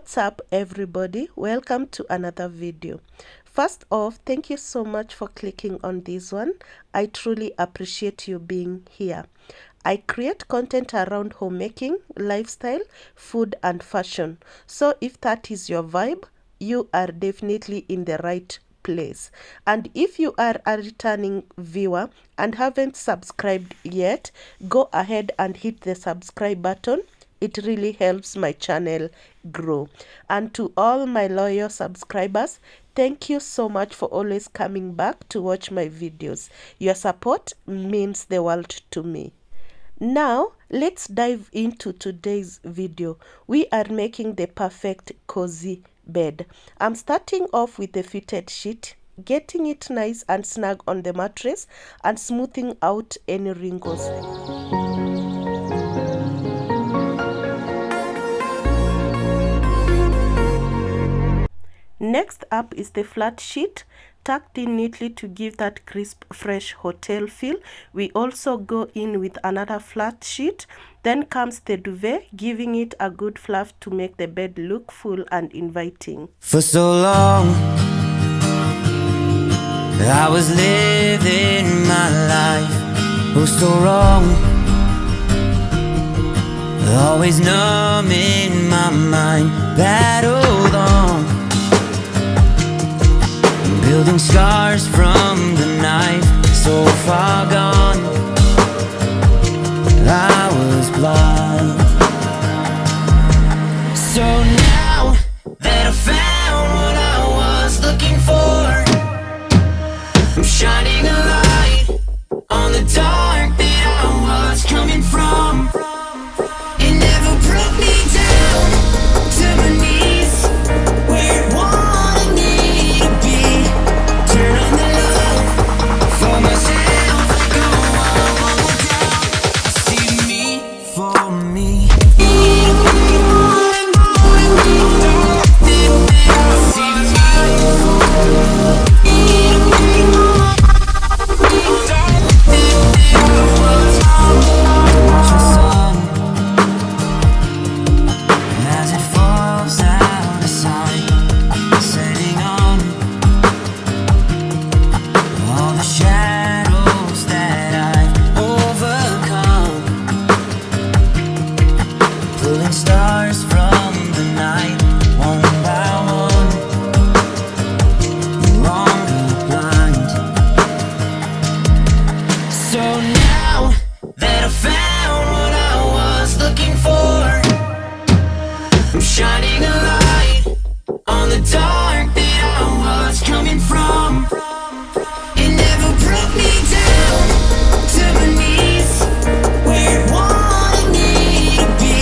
What's up everybody, welcome to another video. First off, thank you so much for clicking on this one. I truly appreciate you being here. I create content around homemaking, lifestyle, food and fashion. So if that is your vibe, you are definitely in the right place. And if you are a returning viewer and haven't subscribed yet, go ahead and hit the subscribe button. It really helps my channel grow. And to all my loyal subscribers, thank you so much for always coming back to watch my videos. Your support means the world to me. Now, let's dive into today's video. We are making the perfect cozy bed. I'm starting off with the fitted sheet, getting it nice and snug on the mattress and smoothing out any wrinkles. Next up is the flat sheet, tucked in neatly to give that crisp, fresh hotel feel. We also go in with another flat sheet. Then comes the duvet, giving it a good fluff to make the bed look full and inviting. For so long, I was living my life, oh so wrong, always numbing my mind, battled on, building scars from the knife, so far gone, I was blind. So now that I found what I was looking for, I'm shining a light on the dark that I was coming from. It never brought me down to my knees, where it wanted me to be. Turn on the love for myself, go on down. See me for me. As it falls out of sight, setting on all the shadows that I've overcome, pulling stars from the night, one by one, no longer blind. So now that I found what I was looking for, I'm shining a light on the dark that I was coming from. It never brought me down to my knees, where it wanted me to be.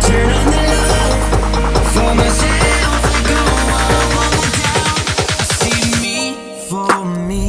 Turn on the love for myself, go on down. See me for me.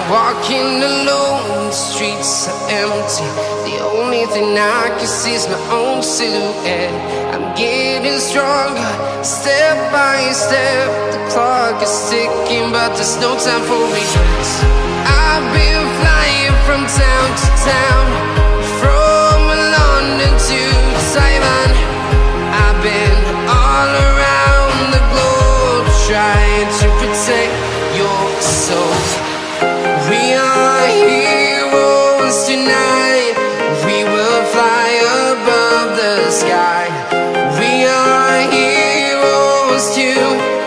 Walking alone, the streets are empty. The only thing I can see is my own silhouette. I'm getting stronger, step by step. The clock is ticking, but there's no time for regrets. I've been flying from town to town, from London to Taiwan. I've been all around the globe, trying to protect your soul. We are heroes tonight. We will fly above the sky. We are heroes tonight.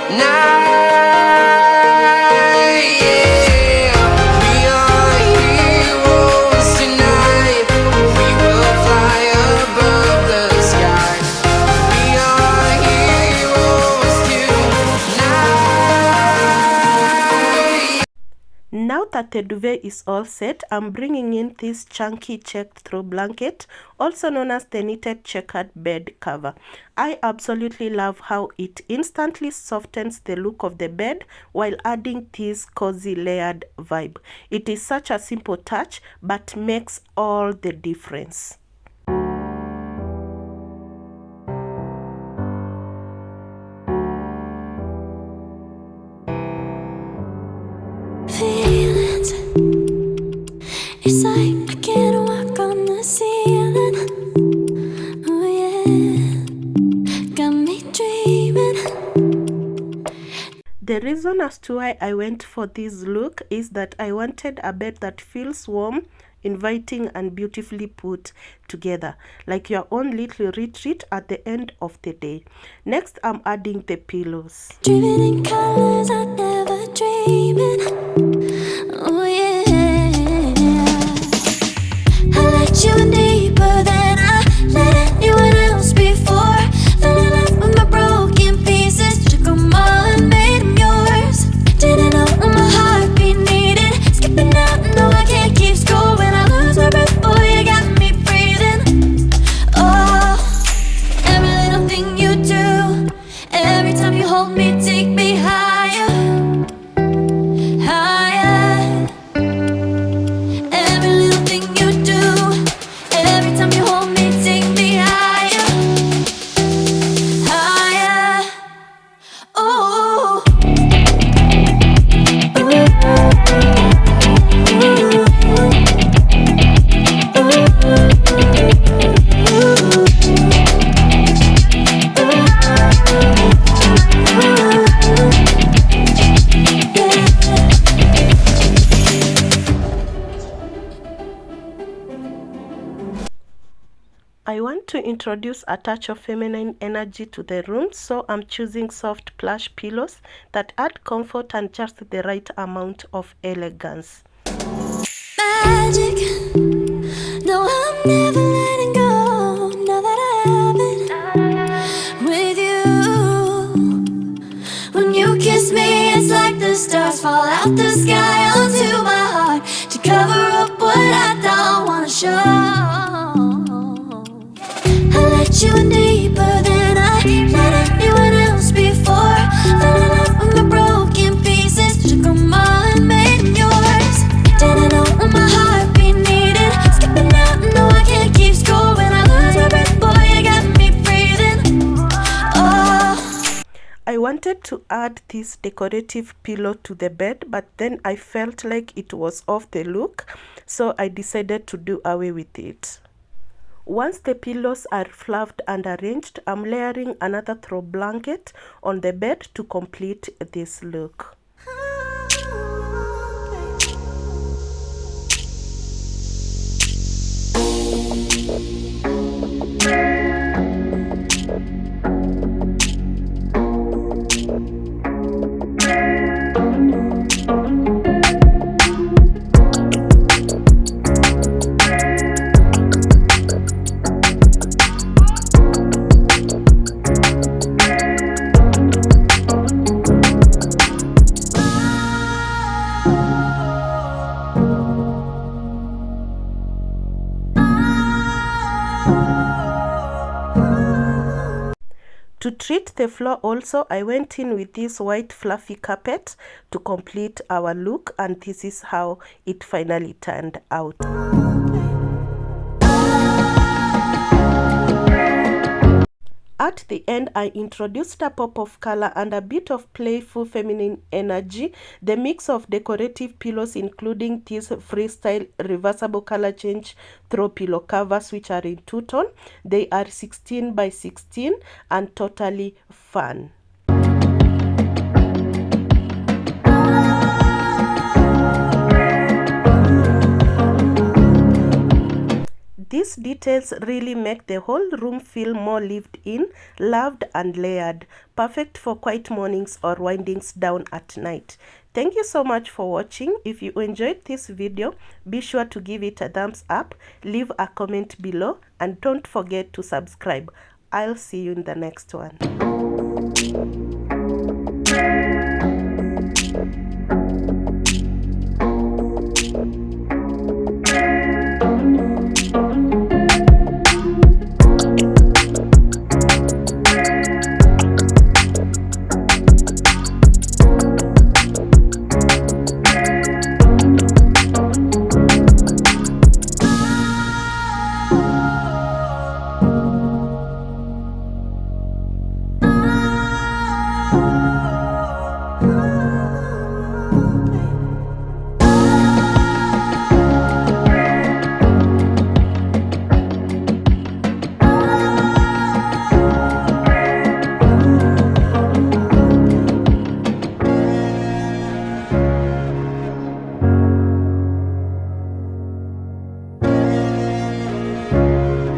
Yeah. We are heroes tonight. We will fly above the sky. We are heroes tonight. Now that the duvet is all set, I'm bringing in this chunky checked through blanket, also known as the knitted checkered bed cover. I absolutely love how it instantly softens the look of the bed while adding this cozy layered vibe. It is such a simple touch but makes all the difference. The reason as to why I went for this look is that I wanted a bed that feels warm, inviting and beautifully put together, like your own little retreat at the end of the day. Next, I'm adding the pillows. Dreaming in colors I never dreamed. Oh yeah, I let you in deeper than I let anyone else before. Fell in love with my broken pieces, took them all and made them yours. Didn't know what my heartbeat needed, skipping out, no I can't keep score. When I lose my breath, boy, you got me breathing. Oh, every little thing you do, every time you hold me, take me higher, higher. Every little thing you do, every time you hold me, take me higher, higher. Oh. I want to introduce a touch of feminine energy to the room, so I'm choosing soft plush pillows that add comfort and just the right amount of elegance. Magic, no, I'm never letting go. Now that I have it with you, when you kiss me, it's like the stars fall out the sky onto my heart to cover up what I don't wanna show. I let you in deeper than I let anyone else before. Fell in love with my broken pieces, took them all and made them yours. Didn't know what my heartbeat needed, skipping out, no I can't keep score. When I lose my breath, boy, you got me breathing. Oh. I wanted to add this decorative pillow to the bed, but then I felt like it was off the look, so I decided to do away with it. Once the pillows are fluffed and arranged, I'm layering another throw blanket on the bed to complete this look. To treat the floor also, I went in with this white fluffy carpet to complete our look, and this is how it finally turned out. At the end, I introduced a pop of color and a bit of playful feminine energy. The mix of decorative pillows, including these freestyle reversible color change throw pillow covers, which are in two-tone. They are 16 by 16 and totally fun. These details really make the whole room feel more lived in, loved and layered. Perfect for quiet mornings or windings down at night. Thank you so much for watching. If you enjoyed this video, be sure to give it a thumbs up, leave a comment below, and don't forget to subscribe. I'll see you in the next one.